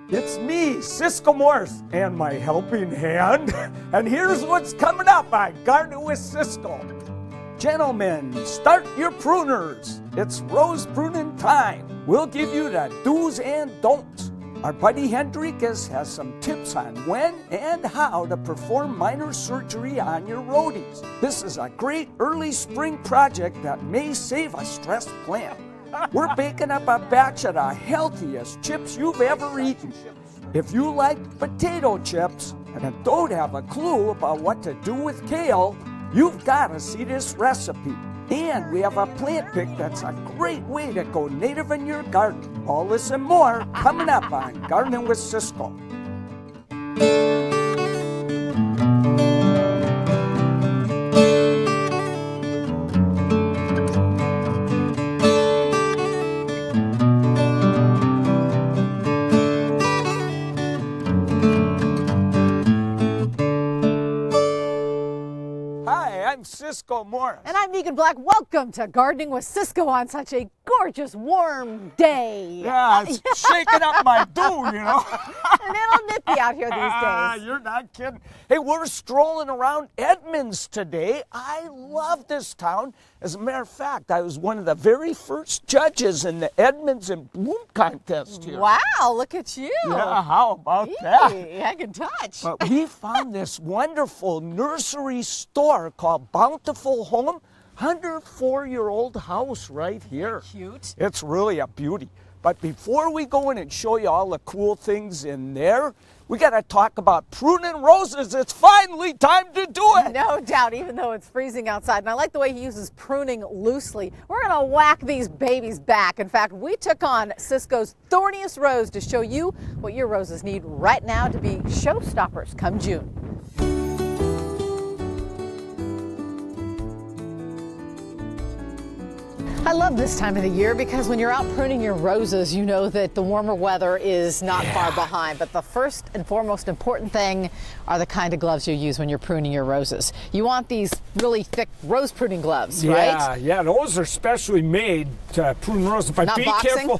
It's me, Ciscoe Morris, and my helping hand. And here's what's coming up on Gardening with Ciscoe. Gentlemen, start your pruners. It's rose pruning time. We'll give you the do's and don'ts. Our buddy Hendrikus has some tips on when and how to perform minor surgery on your rhodies. This is a great early spring project that may save a stressed plant. We're baking up a batch of the healthiest chips you've ever eaten. If you like potato chips and don't have a clue about what to do with kale, you've got to see this recipe. And we have a plant pick that's a great way to go native in your garden. All this and more coming up on Gardening with Ciscoe. I'm Ciscoe Morris. And I'm Megan Black. Welcome to Gardening with Ciscoe on such a gorgeous, warm day. Yeah, it's shaking up my dew, you know. A little nippy out here these days. You're not kidding. Hey, we're strolling around Edmonds today. I love this town. As a matter of fact, I was one of the very first judges in the Edmonds and Bloom contest here. Wow, look at you. Yeah, how about that? I can touch. But we found this wonderful nursery store called Bountiful Home. 104-year-old house right here. Cute. It's really a beauty. But before we go in and show you all the cool things in there, we got to talk about pruning roses. It's finally time to do it. No doubt, even though it's freezing outside. And I like the way he uses pruning loosely. We're going to whack these babies back. In fact, we took on Ciscoe's thorniest rose to show you what your roses need right now to be showstoppers come June. I love this time of the year because when you're out pruning your roses, you know that the warmer weather is not far behind. But the first and foremost important thing are the kind of gloves you use when you're pruning your roses. You want these really thick rose pruning gloves, right? Yeah, those are specially made to prune roses. But not be boxing? Careful.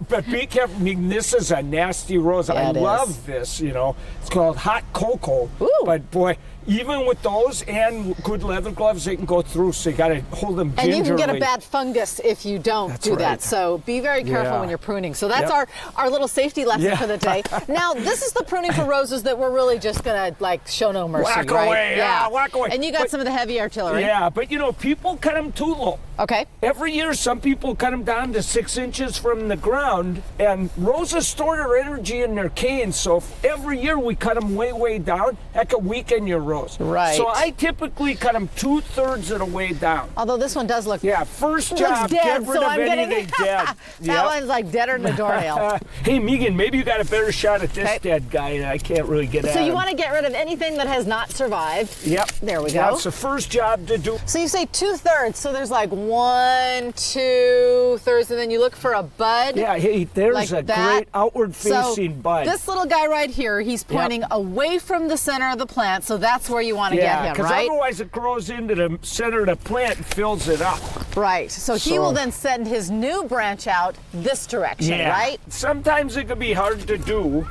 But be careful. I mean, this is a nasty rose. Yeah, I love this, you know. It's called hot cocoa. Ooh. But boy, even with those and good leather gloves, they can go through, so you got to hold them gingerly. And you can get a bad fungus if you don't do that. So be very careful when you're pruning. So that's our little safety lesson for the day. Now, this is the pruning for roses that we're really just going to, like, show no mercy, whack right? away, whack away. And you got some of the heavy artillery. Yeah, but, you know, people cut them too low. Okay. Every year, some people cut them down to 6 inches from the ground, and roses store their energy in their canes, so if every year we cut them way, way down, that could weaken your rose. Right. So I typically cut them 2/3 of the way down. Although this one does look first job, dead, get rid of anything dead. That one's like deader than a doornail. Hey, Megan, maybe you got a better shot at this dead guy, and I can't really get at him. So you want to get rid of anything that has not survived. Yep. There we go. That's the first job to do. So you say 2/3, so there's like 1, 2/3, and then you look for a bud. Yeah, hey, there's like a that. great outward-facing bud. This little guy right here, he's pointing away from the center of the plant, so that's where you want to get him, because right? otherwise it grows into the center of the plant and fills it up. Right, so he will then send his new branch out this direction, right? Sometimes it can be hard to do,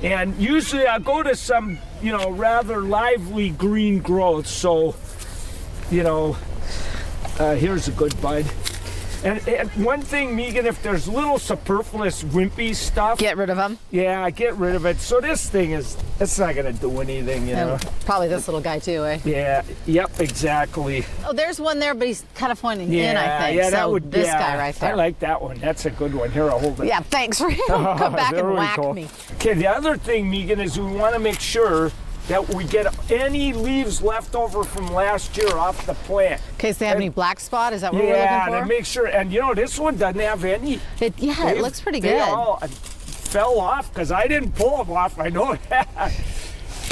and usually I go to some, you know, rather lively green growth, so, you know, here's a good bud. And one thing, Megan, if there's little superfluous wimpy stuff, get rid of them. Yeah, get rid of it. So this thing it's not going to do anything, you know. Probably this little guy too, eh? Yeah, yep, exactly. Oh, there's one there, but he's kind of pointing in, I think. Yeah, so this guy right there. I like that one. That's a good one. Here, I'll hold it. Yeah, thanks for come back and whack me. Okay, the other thing, Megan, is we want to make sure that we get any leaves left over from last year off the plant. In case they have any black spot, is that what we're looking for? Yeah, to make sure. And you know, this one doesn't have any. It looks pretty good. They all fell off because I didn't pull them off. I know that.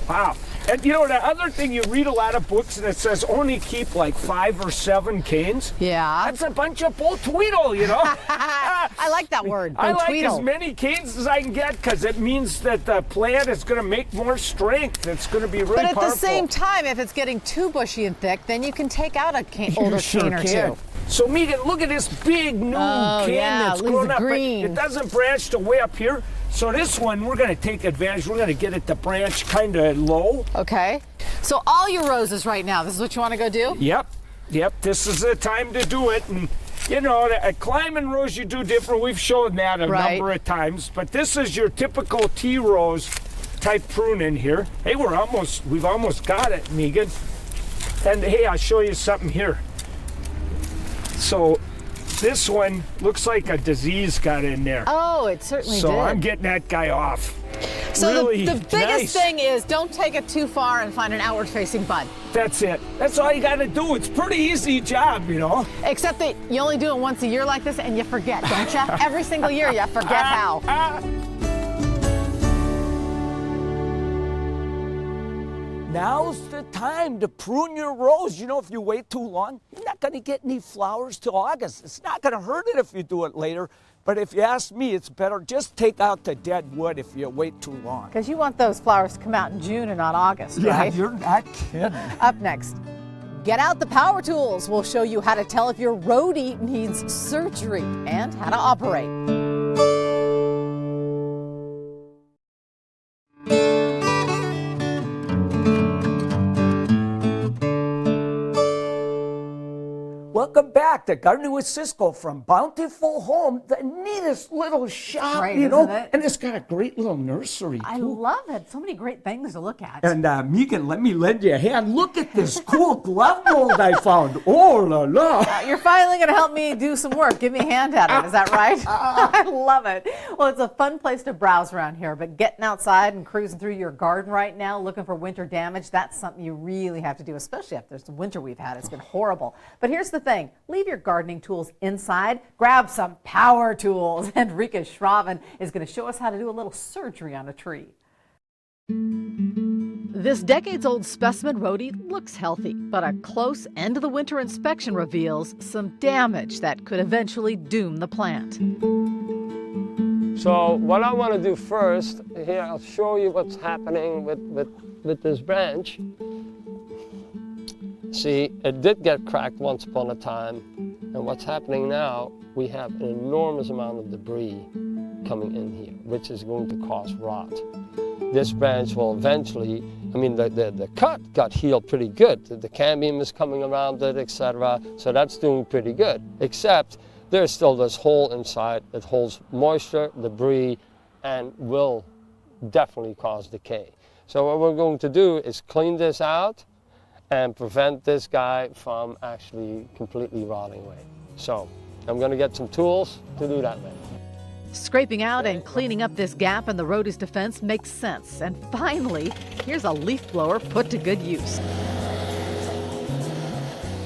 Wow. And you know, the other thing, you read a lot of books and it says only keep like 5 or 7 canes. Yeah. That's a bunch of bull tweedle, you know. I like that word. I like tweedle. as many canes as I can get because it means that the plant is going to make more strength. It's going to be really powerful. But at the same time, if it's getting too bushy and thick, then you can take out a older cane or two. So Megan, look at this big new cane that's grown up. Green. It doesn't branch to way up here. So this one, we're going to take advantage. We're going to get it to branch kind of low. Okay. So all your roses right now, this is what you want to go do? Yep. This is the time to do it. And you know, a climbing rose you do different. We've shown that a number of times. But this is your typical tea rose type pruning here. Hey, we've almost got it, Megan. And hey, I'll show you something here. So this one looks like a disease got in there. Oh, it certainly did. So I'm getting that guy off. So really the biggest thing is don't take it too far and find an outward-facing bud. That's it. That's all you got to do. It's a pretty easy job, you know. Except that you only do it once a year like this and you forget, don't you? Every single year you forget how. Now's the time to prune your rose. You know, if you wait too long, you're not going to get any flowers till August. It's not going to hurt it if you do it later. But if you ask me, it's better just take out the dead wood if you wait too long. Because you want those flowers to come out in June and not August, right? Yeah, you're not kidding. Up next, get out the power tools. We'll show you how to tell if your rhodie needs surgery and how to operate. Welcome back to Gardening with Ciscoe from Bountiful Home, the neatest little shop, Great, you know, isn't it? and it's got a great little nursery, too. I love it. So many great things to look at. And Megan, let me lend you a hand. Look at this cool glove mold I found. Oh, la, la. You're finally going to help me do some work. Give me a hand at it. Is that right? I love it. Well, it's a fun place to browse around here, but getting outside and cruising through your garden right now, looking for winter damage, that's something you really have to do, especially after the winter we've had. It's been horrible. But here's the thing. Leave your gardening tools inside. Grab some power tools. Enrique Schraven is going to show us how to do a little surgery on a tree. This decades-old specimen rhodie looks healthy, but a close end of the winter inspection reveals some damage that could eventually doom the plant. So what I want to do first, here I'll show you what's happening with this branch. See, it did get cracked once upon a time, and what's happening now, we have an enormous amount of debris coming in here, which is going to cause rot. This branch will eventually, I mean, the cut got healed pretty good. The cambium is coming around it, etc. So that's doing pretty good, except there's still this hole inside that holds moisture, debris, and will definitely cause decay. So what we're going to do is clean this out and prevent this guy from actually completely rotting away. So I'm going to get some tools to do that with. Scraping out and cleaning up this gap in the rhodie's defense makes sense. And finally, here's a leaf blower put to good use.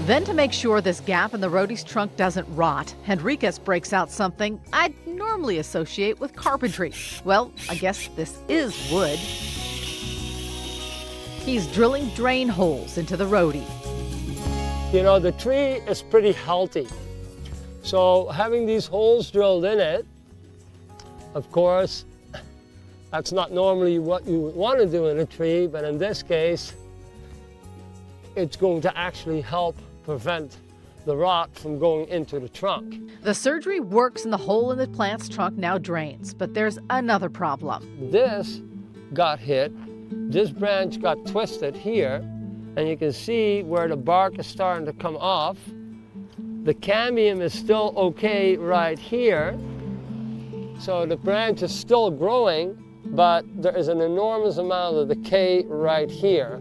Then, to make sure this gap in the rhodie's trunk doesn't rot, Henriquez breaks out something I'd normally associate with carpentry. Well, I guess this is wood. He's drilling drain holes into the rhodie. You know, the tree is pretty healthy. So having these holes drilled in it, of course, that's not normally what you would want to do in a tree, but in this case, it's going to actually help prevent the rot from going into the trunk. The surgery works and the hole in the plant's trunk now drains, but there's another problem. This got hit, this branch got twisted here, and you can see where the bark is starting to come off. The cambium is still okay right here, so the branch is still growing, but there is an enormous amount of decay right here.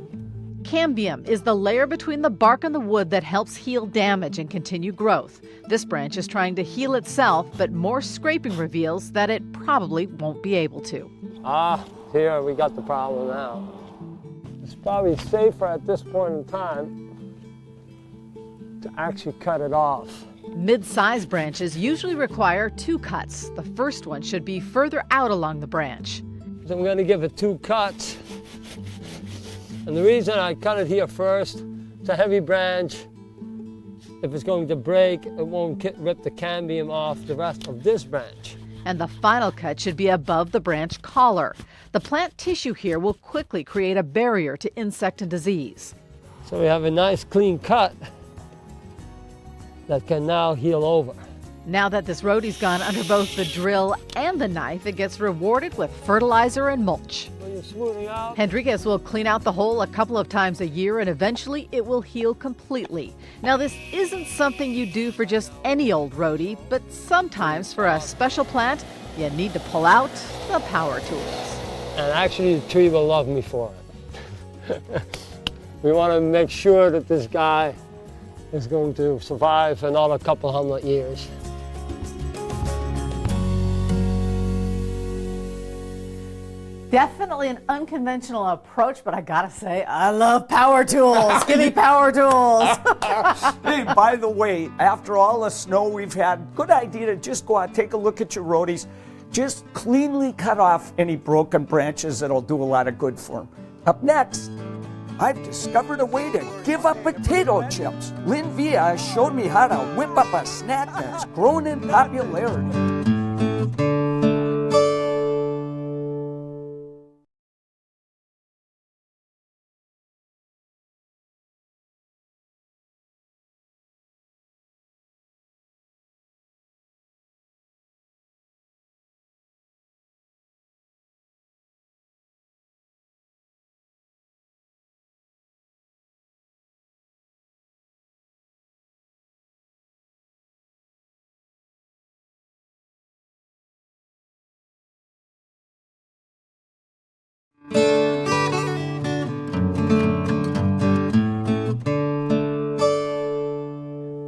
Cambium is the layer between the bark and the wood that helps heal damage and continue growth. This branch is trying to heal itself, but more scraping reveals that it probably won't be able to. Here we got the problem now. It's probably safer at this point in time to actually cut it off. Mid-sized branches usually require 2 cuts. The first one should be further out along the branch. So I'm going to give it 2 cuts. And the reason I cut it here first, it's a heavy branch. If it's going to break, it won't rip the cambium off the rest of this branch. And the final cut should be above the branch collar. The plant tissue here will quickly create a barrier to insect and disease. So we have a nice clean cut that can now heal over. Now that this rhodie's gone under both the drill and the knife, it gets rewarded with fertilizer and mulch. When you're smoothing out, Henriquez will clean out the hole a couple of times a year, and eventually it will heal completely. Now, this isn't something you do for just any old rhodie, but sometimes for a special plant, you need to pull out the power tools. and actually the tree will love me for it. We want to make sure that this guy is going to survive another couple hundred years. Definitely an unconventional approach, but I gotta say, I love power tools. Give me power tools. Hey, by the way, after all the snow we've had, good idea to just go out, take a look at your rhodies. Just cleanly cut off any broken branches. That'll do a lot of good for them. Up next, I've discovered a way to give up potato chips. Lynn Villa showed me how to whip up a snack that's grown in popularity.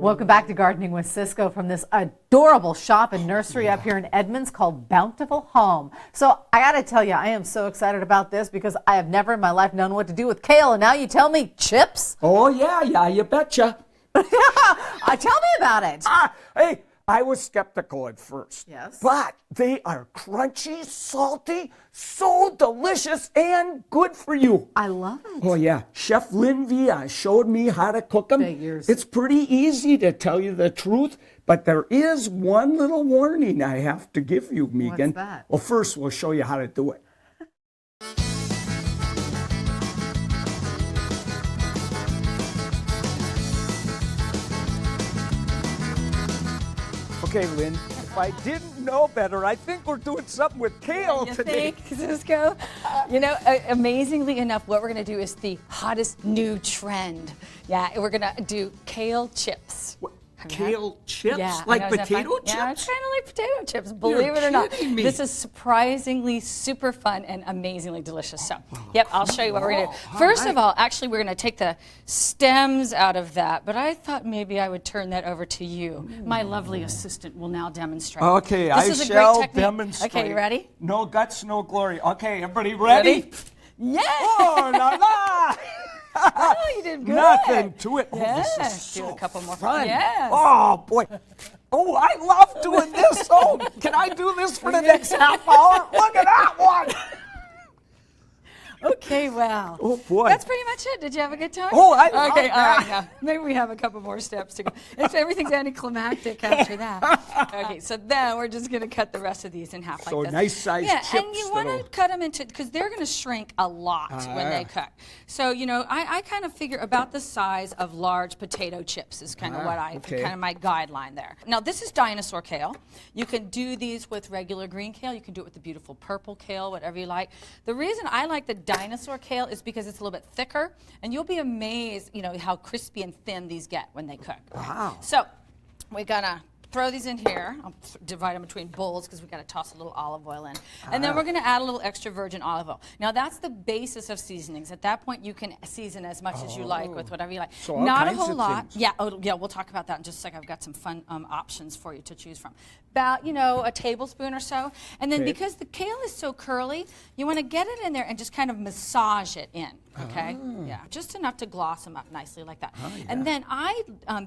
Welcome back to Gardening with Ciscoe from this adorable shop and nursery up here in Edmonds called Bountiful Home. So I gotta tell you, I am so excited about this because I have never in my life known what to do with kale, and now you tell me chips? Oh, yeah, you betcha. Tell me about it. Hey, I was skeptical at first. Yes. But they are crunchy, salty, so delicious, and good for you. I love it. Oh, yeah. Chef Lynn Villa showed me how to cook them. Figures. It's pretty easy, to tell you the truth, but there is one little warning I have to give you, Megan. What's that? Well, first, we'll show you how to do it. Okay, Lynn, if I didn't know better, I think we're doing something with kale You today. think, Ciscoe? You know, amazingly enough, what we're going to do is the hottest new trend. Yeah, we're going to do kale chips. Kale chips? Yeah, Like I know, isn't that potato fun? chips? Yeah, it's kind of like potato chips, believe it or not. kidding me. This is surprisingly super fun and amazingly delicious. So, yep, I'll show you what we're going to do. First of all, actually, we're going to take the stems out of that, but I thought maybe I would turn that over to you. My lovely assistant will now demonstrate. Okay, this I is a shall great technique. demonstrate. Okay, you ready? No guts, no glory. Okay, everybody ready? Yeah! Oh, la la! Oh, you did good. Nothing to it. Oh, Yeah. this is so Do a couple more. fun. Yes. Oh, boy. Oh, I love doing this. Oh, can I do this for the next half hour? Look at that one. Okay, well. Oh, boy. That's pretty much it. Did you have a good time? Oh, I Okay, love all that. right, now. Maybe we have a couple more steps to go. Everything's anticlimactic after that. Okay, so then we're just going to cut the rest of these in half So like this. nice-sized yeah, chips and you want to that'll- cut them into, because they're going to shrink a lot when they cook. So, you know, I kind of figure about the size of large potato chips is kind of what okay. kind of my guideline there. Now, this is dinosaur kale. You can do these with regular green kale. You can do it with the beautiful purple kale, whatever you like. The reason I like the dinosaur kale is because it's a little bit thicker, and you'll be amazed, you know, how crispy and thin these get when they cook. Wow. So we're gonna throw these in here. I'll divide them between bowls because we got to toss a little olive oil in. And then we're going to add a little extra virgin olive oil. Now that's the basis of seasonings. At that point you can season as much as you like with whatever you like. So all Not a kinds whole of lot. things. Yeah, yeah, we'll talk about that in just a second. I've got some fun options for you to choose from. About, you know, a tablespoon or so. And then because the kale is so curly, you want to get it in there and just kind of massage it in. Okay? Yeah, just enough to gloss them up nicely like that. And then I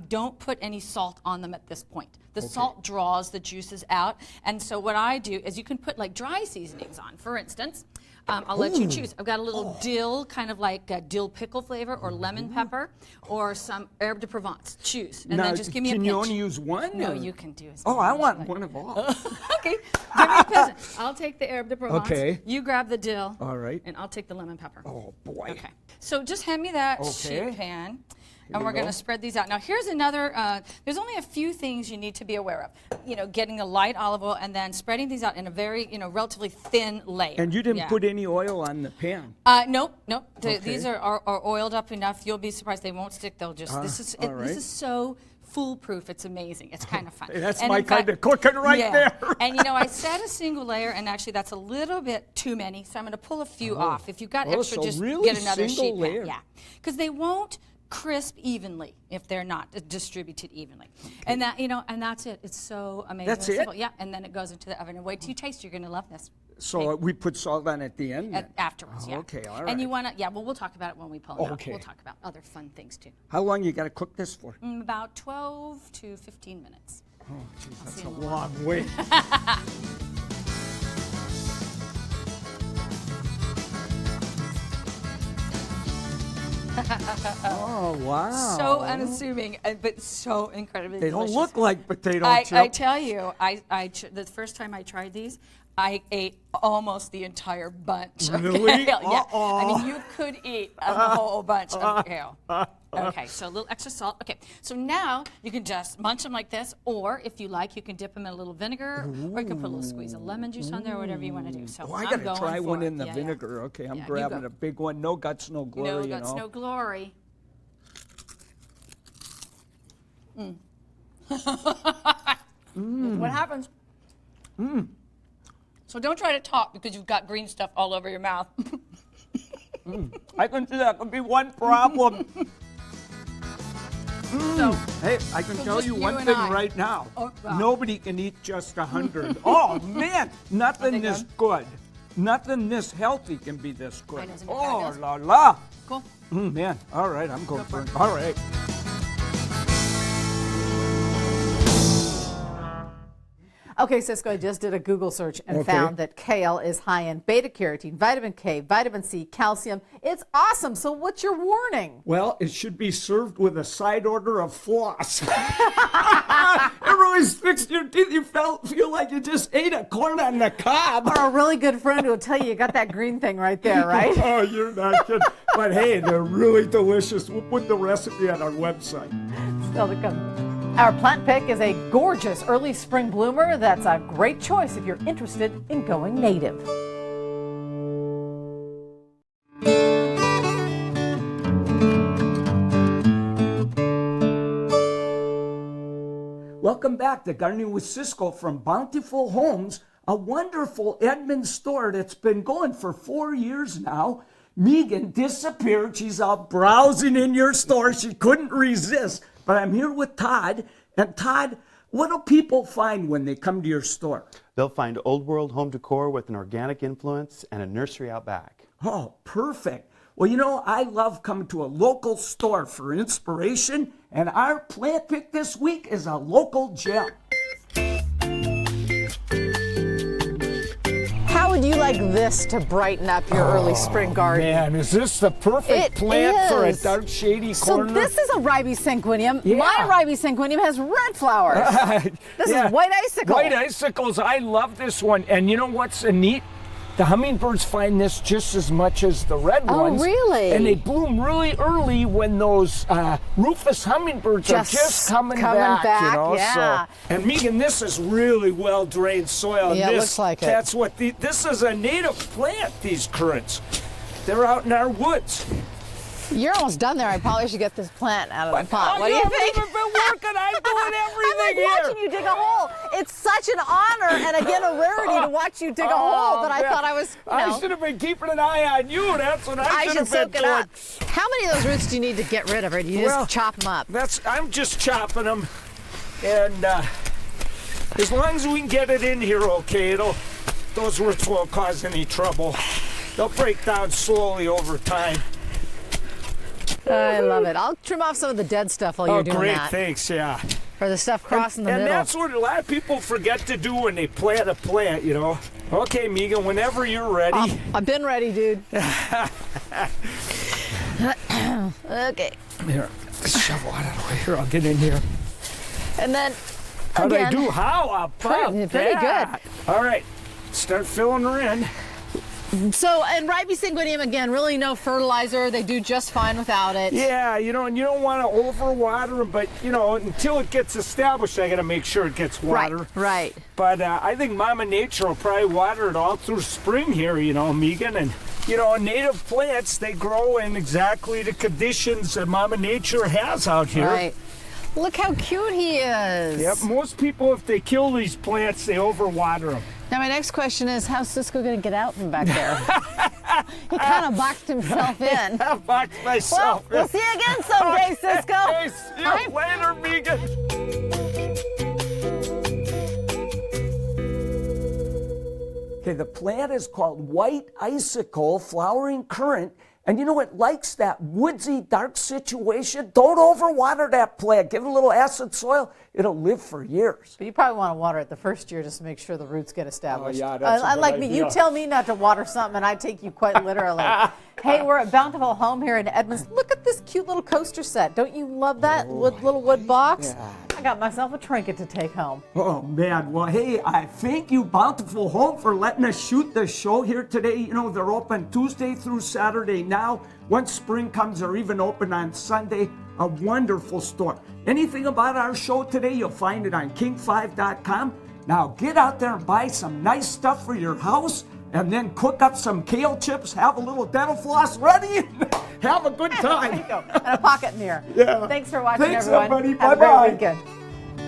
don't put any salt on them at this point. The salt draws the juices out. And so what I do is you can put like dry seasonings on. For instance, I'll let you choose. I've got a little dill, kind of like a dill pickle flavor, or lemon pepper, or some herbe de Provence. Choose, and now, then just give me a pinch. Can you only use one? No, or? you can do as Oh, many I as want you like. one of all. Okay, give me a pinch. I'll take the herbe de Provence. Okay. You grab the dill. All right. And I'll take the lemon pepper. Oh, boy. Okay. So just hand me that Okay. sheet pan. Here And we we're going go. to spread these out. Now here's another, there's only a few things you need to be aware of. You know, getting a light olive oil and then spreading these out in a very, relatively thin layer. And you didn't put any oil on the pan? Nope. Okay. These are oiled up enough. You'll be surprised they won't stick. They'll just, all this right. is so foolproof. It's amazing. It's kind of fun. That's And my in fact- kind of cooking right yeah. there. And I said a single layer, and actually that's a little bit too many, so I'm going to pull a few off. If you've got extra, so just really get another single sheet layer. pan. Yeah, because they won't crisp evenly if they're not distributed evenly. And that, and that's it. It's so amazing. That's and it? simple. Yeah, and then it goes into the oven. And wait till you taste. You're going to love this. So we put salt on at the end? then? Afterwards, yeah. Okay, all And you right. want to, we'll talk about it when we pull it out. Okay. We'll talk about other fun things too. How long you got to cook this for? About 12 to 15 minutes. Oh, geez, that's see a you in a long way. Oh, wow. So unassuming, but so incredibly They don't delicious. look like potato I chips. tell you, the first time I tried these, I ate almost the entire bunch of Really? kale. Yeah. Uh-oh. I mean, you could eat a whole bunch of kale. Okay, so a little extra salt. Okay, so now you can just munch them like this, or if you like, you can dip them in a little vinegar, or you can put a little squeeze of lemon juice on there, whatever you want to do. So Oh, I I'm got to going try for one it. in the Yeah, vinegar. Okay, I'm Yeah, you grabbing go. a big one. No guts, no glory, No guts, no glory. What happens? So don't try to talk because you've got green stuff all over your mouth. I can see that could be one problem. So, Hey, I can tell just you you one and thing I. right now. Oh, wow. Nobody can eat just 100. Oh, man, nothing they this good. Nothing this healthy can be this good. I know, isn't it Oh, fabulous? la la. cool. Man, all right, I'm going Go for for it. it. All right. Okay, Cisco, I just did a Google search and Okay. found that kale is high in beta carotene, vitamin K, vitamin C, calcium. It's awesome. So what's your warning? Well, it should be served with a side order of floss. It really fixed your teeth. You feel like you just ate a corn on the cob. Or a really good friend who will tell you got that green thing right there, right? Oh, you're not kidding. But hey, they're really delicious. We'll put the recipe on our website. Still to come. Our plant pick is a gorgeous early spring bloomer that's a great choice if you're interested in going native. Welcome back to Gardening with Ciscoe from Bountiful Homes, a wonderful Edmonds store that's been going for 4 years now. Megan disappeared. She's out browsing in your store. She couldn't resist. But I'm here with Todd. And Todd, what do people find when they come to your store? They'll find old world home decor with an organic influence and a nursery out back. Oh, perfect. Well, I love coming to a local store for inspiration, and our plant pick this week is a local gem. How would you like this to brighten up your early spring garden? Man, is this the perfect It plant for a is. dark, shady So corner? this is a ribes sanguineum. Yeah. My ribes sanguineum has red flowers. This Yeah. is white icicle. White icicles. I love this one. And you know what's neat? The hummingbirds find this just as much as the red Oh, ones. really? And they bloom really early when those rufous hummingbirds are just coming back. yeah. So, and Megan, this is really well drained soil. Yeah, it this, looks like it. That's what this is a native plant. These currants, they're out in our woods. You're almost done there. I probably should get this plant out of the pot. Oh, What do you think? haven't even been working. I'm doing everything I'm like here. watching you dig a hole. It's such an honor and again a rarity to watch you dig a hole that I man. thought I was, I should have been keeping an eye on you. That's what I I should should have been soak it doing. up. How many of those roots do you need to get rid of, or do you just chop them up? I'm just chopping them, and as long as we can get it in here okay, those roots won't cause any trouble. They'll break down slowly over time. I love it. I'll trim off some of the dead stuff while you're doing great, that. thanks, yeah. or the stuff crossing the middle. And that's what a lot of people forget to do when they plant a plant, you know. Okay, Megan, whenever you're ready. I've been ready, dude. Okay. Here, shovel out of the way. Here, I'll get in here. And then, How'd I again, do? How about pretty that? All right, start filling her in. So, and ribosynguinium, again, really no fertilizer. They do just fine without it. Yeah, you know, and you don't want to overwater them, but, you know, until it gets established, I got to make sure it gets water. Right. But I think Mama Nature will probably water it all through spring here, you know, Megan. And, you know, native plants, they grow in exactly the conditions that Mama Nature has out here. Right. Look how cute he is. Yep, most people, if they kill these plants, they overwater them. Now, my next question is, how's Cisco going to get out from back there? He kind of boxed himself in. I boxed myself in. We'll see you again someday, Cisco. Hey, see you later, Megan. Okay, the plant is called white icicle flowering currant. And you know, it likes that woodsy, dark situation. Don't overwater that plant. Give it a little acid soil. It'll live for years. But you probably want to water it the first year just to make sure the roots get established. Oh, yeah, that's a good Unlike me, idea. you tell me not to water something and I take you quite literally. Hey, we're at Bountiful Home here in Edmonds. Look at this cute little coaster set. Don't you love that little wood box? Yeah. I got myself a trinket to take home. Oh, man. Well, hey, I thank you, Bountiful Home, for letting us shoot the show here today. You know, they're open Tuesday through Saturday now. Once spring comes, they're even open on Sunday. A wonderful store. Anything about our show today, you'll find it on king5.com. Now, get out there and buy some nice stuff for your house, and then cook up some kale chips, have a little dental floss ready, and have a good time. There you go. And a pocket mirror. Yeah. Thanks for watching, Thanks, everyone. everybody. Have a Bye-bye. great weekend.